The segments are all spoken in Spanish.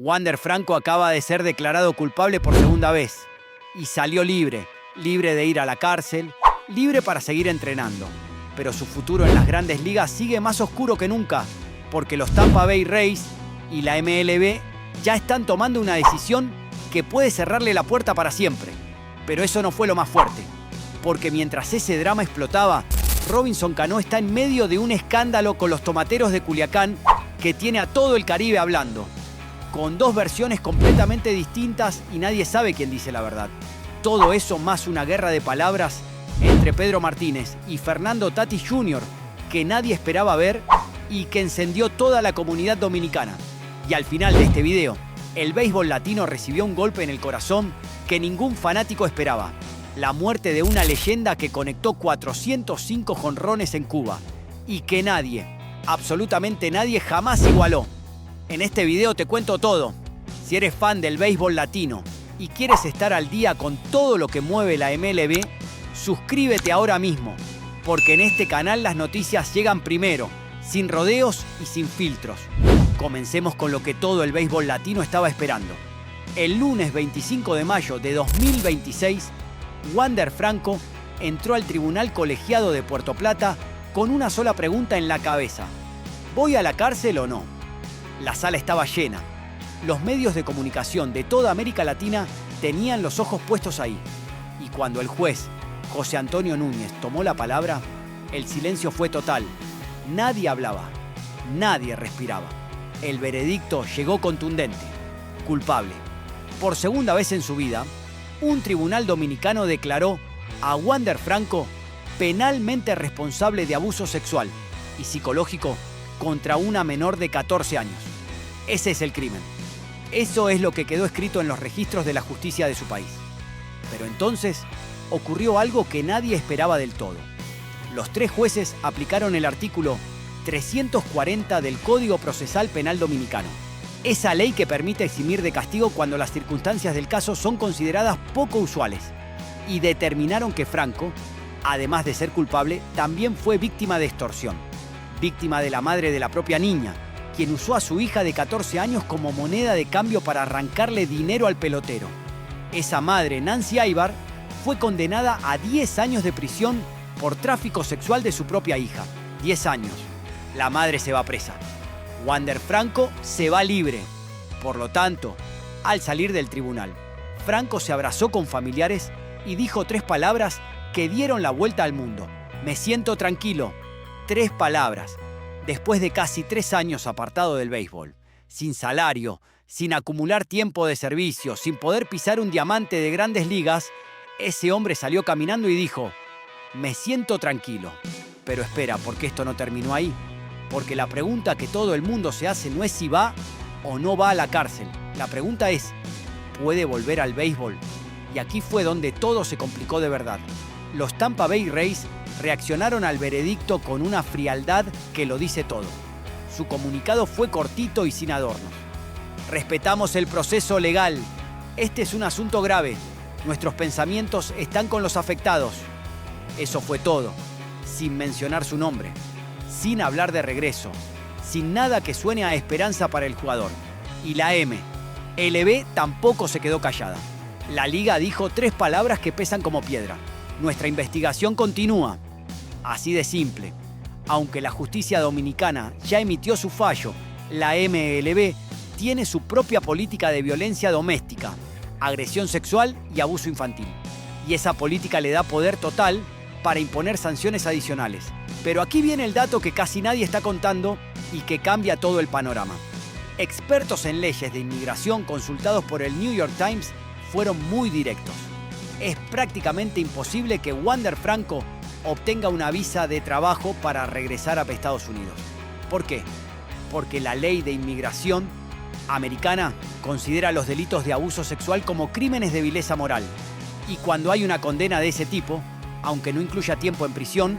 Wander Franco acaba de ser declarado culpable por segunda vez y salió libre de ir a la cárcel, libre para seguir entrenando. Pero su futuro en las grandes ligas sigue más oscuro que nunca, porque los Tampa Bay Rays y la MLB ya están tomando una decisión que puede cerrarle la puerta para siempre. Pero eso no fue lo más fuerte, porque mientras ese drama explotaba, Robinson Cano está en medio de un escándalo con los tomateros de Culiacán que tiene a todo el Caribe hablando, con dos versiones completamente distintas y nadie sabe quién dice la verdad. Todo eso más una guerra de palabras entre Pedro Martínez y Fernando Tatis Jr., que nadie esperaba ver y que encendió toda la comunidad dominicana. Y al final de este video, el béisbol latino recibió un golpe en el corazón que ningún fanático esperaba. La muerte de una leyenda que conectó 405 jonrones en Cuba y que nadie, absolutamente nadie, jamás igualó. En este video te cuento todo. Si eres fan del béisbol latino y quieres estar al día con todo lo que mueve la MLB, suscríbete ahora mismo, porque en este canal las noticias llegan primero, sin rodeos y sin filtros. Comencemos con lo que todo el béisbol latino estaba esperando. El lunes 25 de mayo de 2026, Wander Franco entró al Tribunal Colegiado de Puerto Plata con una sola pregunta en la cabeza: ¿voy a la cárcel o no? La sala estaba llena. Los medios de comunicación de toda América Latina tenían los ojos puestos ahí. Y cuando el juez, José Antonio Núñez, tomó la palabra, el silencio fue total. Nadie hablaba, nadie respiraba. El veredicto llegó contundente: culpable. Por segunda vez en su vida, un tribunal dominicano declaró a Wander Franco penalmente responsable de abuso sexual y psicológico contra una menor de 14 años. Ese es el crimen. Eso es lo que quedó escrito en los registros de la justicia de su país. Pero entonces ocurrió algo que nadie esperaba del todo. Los tres jueces aplicaron el artículo 340 del Código Procesal Penal Dominicano. Esa ley que permite eximir de castigo cuando las circunstancias del caso son consideradas poco usuales. Y determinaron que Franco, además de ser culpable, también fue víctima de extorsión. Víctima de la madre de la propia niña, quien usó a su hija de 14 años como moneda de cambio para arrancarle dinero al pelotero. Esa madre, Nancy Aybar, fue condenada a 10 años de prisión por tráfico sexual de su propia hija. 10 años. La madre se va presa. Wander Franco se va libre. Por lo tanto, al salir del tribunal, Franco se abrazó con familiares y dijo 3 palabras que dieron la vuelta al mundo. Me siento tranquilo. 3 palabras. Después de casi 3 años apartado del béisbol, sin salario, sin acumular tiempo de servicio, sin poder pisar un diamante de grandes ligas, ese hombre salió caminando y dijo: me siento tranquilo. Pero espera, porque esto no terminó ahí. Porque la pregunta que todo el mundo se hace no es si va o no va a la cárcel. La pregunta es: ¿puede volver al béisbol? Y aquí fue donde todo se complicó de verdad. Los Tampa Bay Rays reaccionaron al veredicto con una frialdad que lo dice todo. Su comunicado fue cortito y sin adornos. Respetamos el proceso legal. Este es un asunto grave. Nuestros pensamientos están con los afectados. Eso fue todo, sin mencionar su nombre, sin hablar de regreso, sin nada que suene a esperanza para el jugador. Y la MLB tampoco se quedó callada. La liga dijo 3 palabras que pesan como piedra: nuestra investigación continúa. Así de simple. Aunque la justicia dominicana ya emitió su fallo, la MLB tiene su propia política de violencia doméstica, agresión sexual y abuso infantil. Y esa política le da poder total para imponer sanciones adicionales. Pero aquí viene el dato que casi nadie está contando y que cambia todo el panorama. Expertos en leyes de inmigración consultados por el New York Times fueron muy directos. Es prácticamente imposible que Wander Franco obtenga una visa de trabajo para regresar a Estados Unidos. ¿Por qué? Porque la ley de inmigración americana considera los delitos de abuso sexual como crímenes de vileza moral. Y cuando hay una condena de ese tipo, aunque no incluya tiempo en prisión,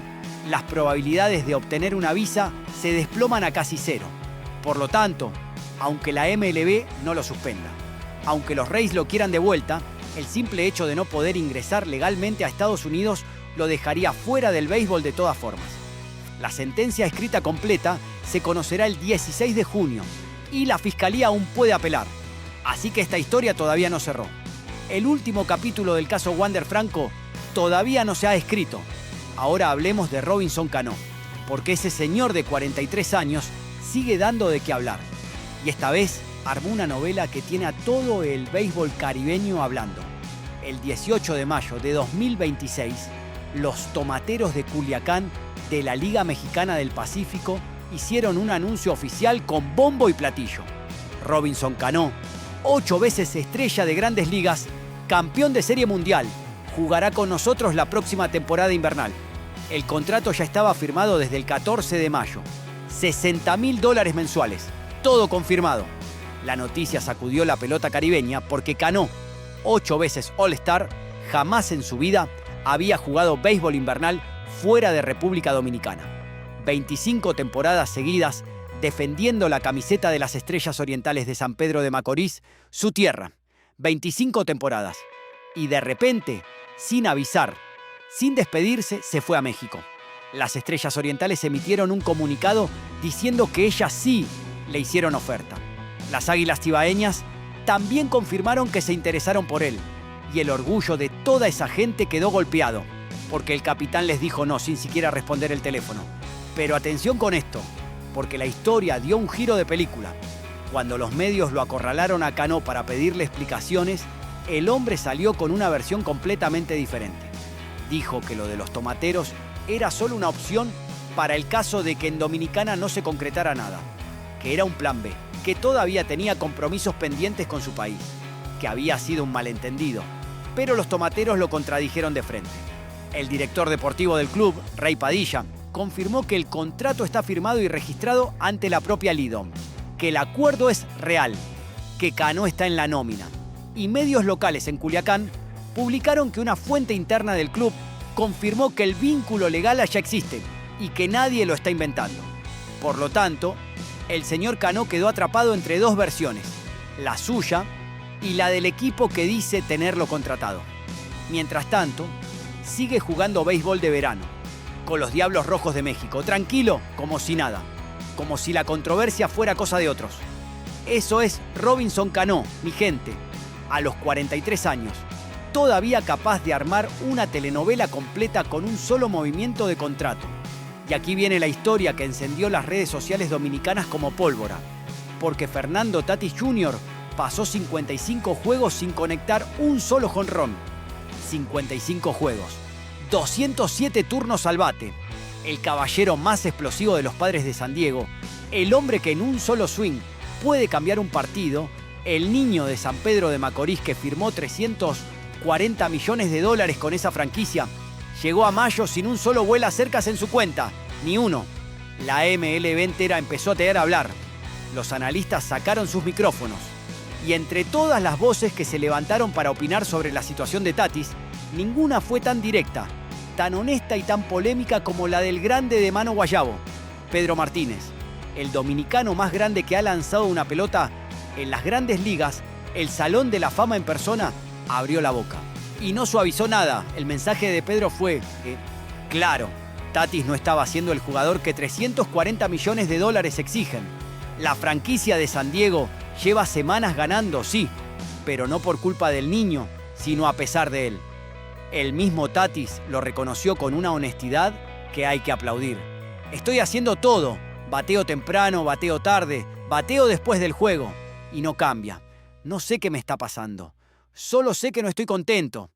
las probabilidades de obtener una visa se desploman a casi 0. Por lo tanto, aunque la MLB no lo suspenda, aunque los Rays lo quieran de vuelta, el simple hecho de no poder ingresar legalmente a Estados Unidos lo dejaría fuera del béisbol de todas formas. La sentencia escrita completa se conocerá el 16 de junio y la Fiscalía aún puede apelar. Así que esta historia todavía no cerró. El último capítulo del caso Wander Franco todavía no se ha escrito. Ahora hablemos de Robinson Cano, porque ese señor de 43 años sigue dando de qué hablar. Y esta vez armó una novela que tiene a todo el béisbol caribeño hablando. El 18 de mayo de 2026, los tomateros de Culiacán de la Liga Mexicana del Pacífico hicieron un anuncio oficial con bombo y platillo. Robinson Cano, 8 veces estrella de Grandes Ligas, campeón de Serie Mundial, jugará con nosotros la próxima temporada invernal. El contrato ya estaba firmado desde el 14 de mayo. $60.000 mensuales. Todo confirmado. La noticia sacudió la pelota caribeña porque Cano, 8 veces All-Star, jamás en su vida había jugado béisbol invernal fuera de República Dominicana. 25 temporadas seguidas defendiendo la camiseta de las Estrellas Orientales de San Pedro de Macorís, su tierra. 25 temporadas. Y de repente, sin avisar, sin despedirse, se fue a México. Las Estrellas Orientales emitieron un comunicado diciendo que ellas sí le hicieron oferta. Las Águilas Cibaeñas también confirmaron que se interesaron por él. Y el orgullo de toda esa gente quedó golpeado, porque el capitán les dijo no sin siquiera responder el teléfono. Pero atención con esto, porque la historia dio un giro de película. Cuando los medios lo acorralaron a Cano para pedirle explicaciones, el hombre salió con una versión completamente diferente. Dijo que lo de los tomateros era solo una opción para el caso de que en Dominicana no se concretara nada, que era un plan B, que todavía tenía compromisos pendientes con su país, que había sido un malentendido, pero los tomateros lo contradijeron de frente. El director deportivo del club, Rey Padilla, confirmó que el contrato está firmado y registrado ante la propia Lidom, que el acuerdo es real, que Cano está en la nómina. Y medios locales en Culiacán publicaron que una fuente interna del club confirmó que el vínculo legal ya existe y que nadie lo está inventando. Por lo tanto, el señor Cano quedó atrapado entre dos versiones, la suya y la del equipo que dice tenerlo contratado. Mientras tanto, sigue jugando béisbol de verano, con los Diablos Rojos de México, tranquilo, como si nada, como si la controversia fuera cosa de otros. Eso es Robinson Cano, mi gente, a los 43 años, todavía capaz de armar una telenovela completa con un solo movimiento de contrato. Y aquí viene la historia que encendió las redes sociales dominicanas como pólvora, porque Fernando Tatis Jr. pasó 55 juegos sin conectar un solo jonrón. 55 juegos, 207 turnos al bate, el caballero más explosivo de los Padres de San Diego, el hombre que en un solo swing puede cambiar un partido, el niño de San Pedro de Macorís que firmó $340 millones con esa franquicia, llegó a mayo sin un solo vuela cercas en su cuenta, ni uno. La MLB entera empezó a tener a hablar. Los analistas sacaron sus micrófonos. Y entre todas las voces que se levantaron para opinar sobre la situación de Tatis, ninguna fue tan directa, tan honesta y tan polémica como la del grande de mano guayabo, Pedro Martínez, el dominicano más grande que ha lanzado una pelota en las Grandes Ligas. El Salón de la Fama en persona abrió la boca. Y no suavizó nada. El mensaje de Pedro fue que, claro, Tatis no estaba siendo el jugador que $340 millones exigen. La franquicia de San Diego lleva semanas ganando, sí, pero no por culpa del niño, sino a pesar de él. El mismo Tatis lo reconoció con una honestidad que hay que aplaudir. Estoy haciendo todo, bateo temprano, bateo tarde, bateo después del juego, y no cambia. No sé qué me está pasando, solo sé que no estoy contento.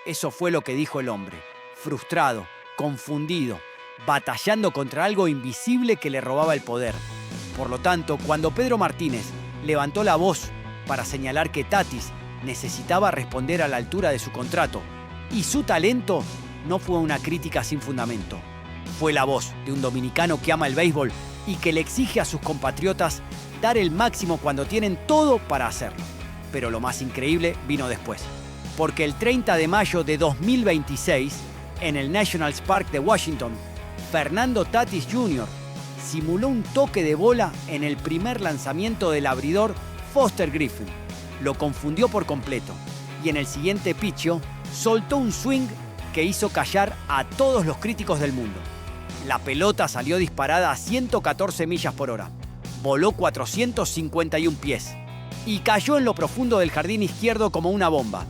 Eso fue lo que dijo el hombre, frustrado, confundido, batallando contra algo invisible que le robaba el poder. Por lo tanto, cuando Pedro Martínez levantó la voz para señalar que Tatis necesitaba responder a la altura de su contrato y su talento, no fue una crítica sin fundamento. Fue la voz de un dominicano que ama el béisbol y que le exige a sus compatriotas dar el máximo cuando tienen todo para hacerlo. Pero lo más increíble vino después, porque el 30 de mayo de 2026, en el Nationals Park de Washington, Fernando Tatis Jr. simuló un toque de bola en el primer lanzamiento del abridor Foster Griffin. Lo confundió por completo y en el siguiente pitcho soltó un swing que hizo callar a todos los críticos del mundo. La pelota salió disparada a 114 millas por hora. Voló 451 pies. y cayó en lo profundo del jardín izquierdo como una bomba.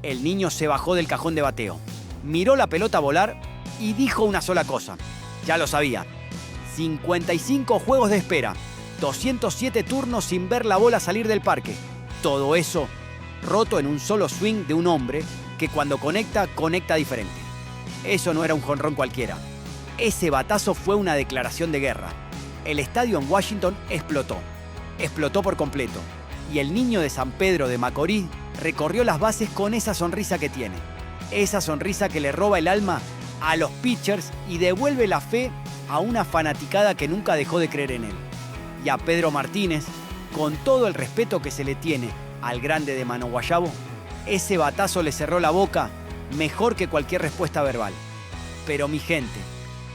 El niño se bajó del cajón de bateo, miró la pelota volar y dijo una sola cosa. Ya lo sabía. 55 juegos de espera, 207 turnos sin ver la bola salir del parque. Todo eso roto en un solo swing de un hombre que cuando conecta, conecta diferente. Eso no era un jonrón cualquiera. Ese batazo fue una declaración de guerra. El estadio en Washington explotó. Explotó por completo. Y el niño de San Pedro de Macorís recorrió las bases con esa sonrisa que tiene. Esa sonrisa que le roba el alma a los pitchers y devuelve la fe a una fanaticada que nunca dejó de creer en él. Y a Pedro Martínez, con todo el respeto que se le tiene al grande de Mano Guayabo, ese batazo le cerró la boca mejor que cualquier respuesta verbal. Pero mi gente,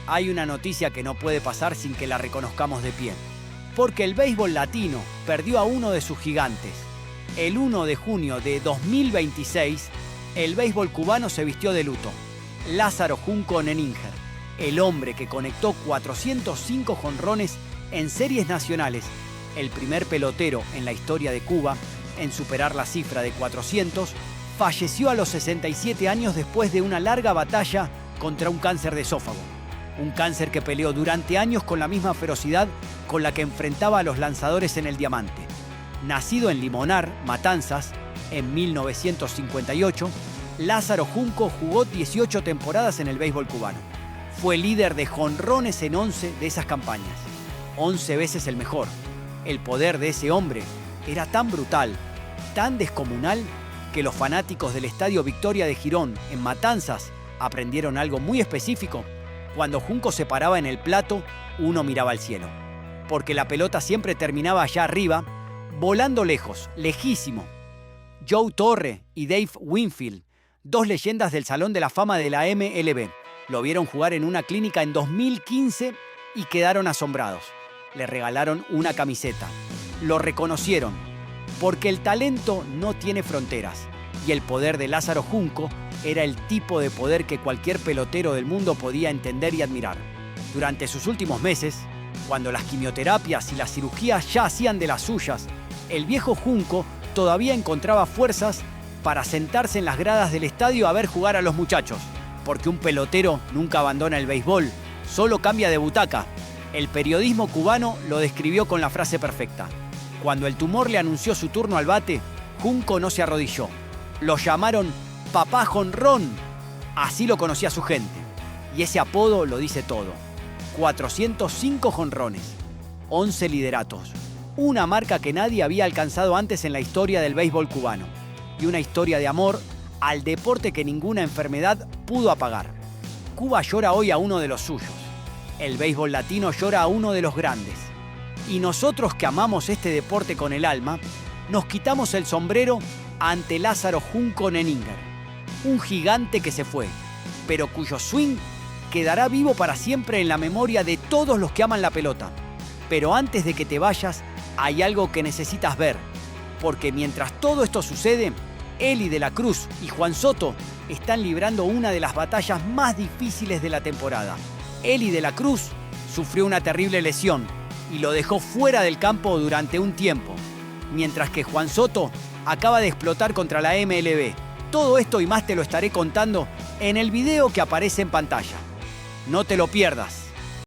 hay una noticia que no puede pasar sin que la reconozcamos de pie. Porque el béisbol latino perdió a uno de sus gigantes. El 1 de junio de 2026, el béisbol cubano se vistió de luto. Lázaro Junco Nenninger, el hombre que conectó 405 jonrones en series nacionales, el primer pelotero en la historia de Cuba en superar la cifra de 400, falleció a los 67 años después de una larga batalla contra un cáncer de esófago. Un cáncer que peleó durante años con la misma ferocidad con la que enfrentaba a los lanzadores en el Diamante. Nacido en Limonar, Matanzas, en 1958, Lázaro Junco jugó 18 temporadas en el béisbol cubano. Fue líder de jonrones en 11 de esas campañas. 11 veces el mejor. El poder de ese hombre era tan brutal, tan descomunal, que los fanáticos del Estadio Victoria de Girón, en Matanzas, aprendieron algo muy específico. Cuando Junco se paraba en el plato, uno miraba al cielo. Porque la pelota siempre terminaba allá arriba, volando lejos, lejísimo. Joe Torre y Dave Winfield, dos leyendas del Salón de la Fama de la MLB, lo vieron jugar en una clínica en 2015 y quedaron asombrados. Le regalaron una camiseta. Lo reconocieron, porque el talento no tiene fronteras y el poder de Lázaro Junco era el tipo de poder que cualquier pelotero del mundo podía entender y admirar. Durante sus últimos meses, cuando las quimioterapias y las cirugías ya hacían de las suyas, el viejo Junco todavía encontraba fuerzas para sentarse en las gradas del estadio a ver jugar a los muchachos, porque un pelotero nunca abandona el béisbol, solo cambia de butaca. El periodismo cubano lo describió con la frase perfecta. Cuando el tumor le anunció su turno al bate, Junco no se arrodilló. Lo llamaron Papá Jonrón. Así lo conocía su gente. Y ese apodo lo dice todo. 405 jonrones, 11 lideratos. Una marca que nadie había alcanzado antes en la historia del béisbol cubano. Y una historia de amor al deporte que ninguna enfermedad pudo apagar. Cuba llora hoy a uno de los suyos. El béisbol latino llora a uno de los grandes. Y nosotros que amamos este deporte con el alma, nos quitamos el sombrero ante Lázaro Junco Nenninger. Un gigante que se fue, pero cuyo swing quedará vivo para siempre en la memoria de todos los que aman la pelota. Pero antes de que te vayas, hay algo que necesitas ver. Porque mientras todo esto sucede, Eli de la Cruz y Juan Soto están librando una de las batallas más difíciles de la temporada. Eli de la Cruz sufrió una terrible lesión y lo dejó fuera del campo durante un tiempo, mientras que Juan Soto acaba de explotar contra la MLB. Todo esto y más te lo estaré contando en el video que aparece en pantalla. No te lo pierdas.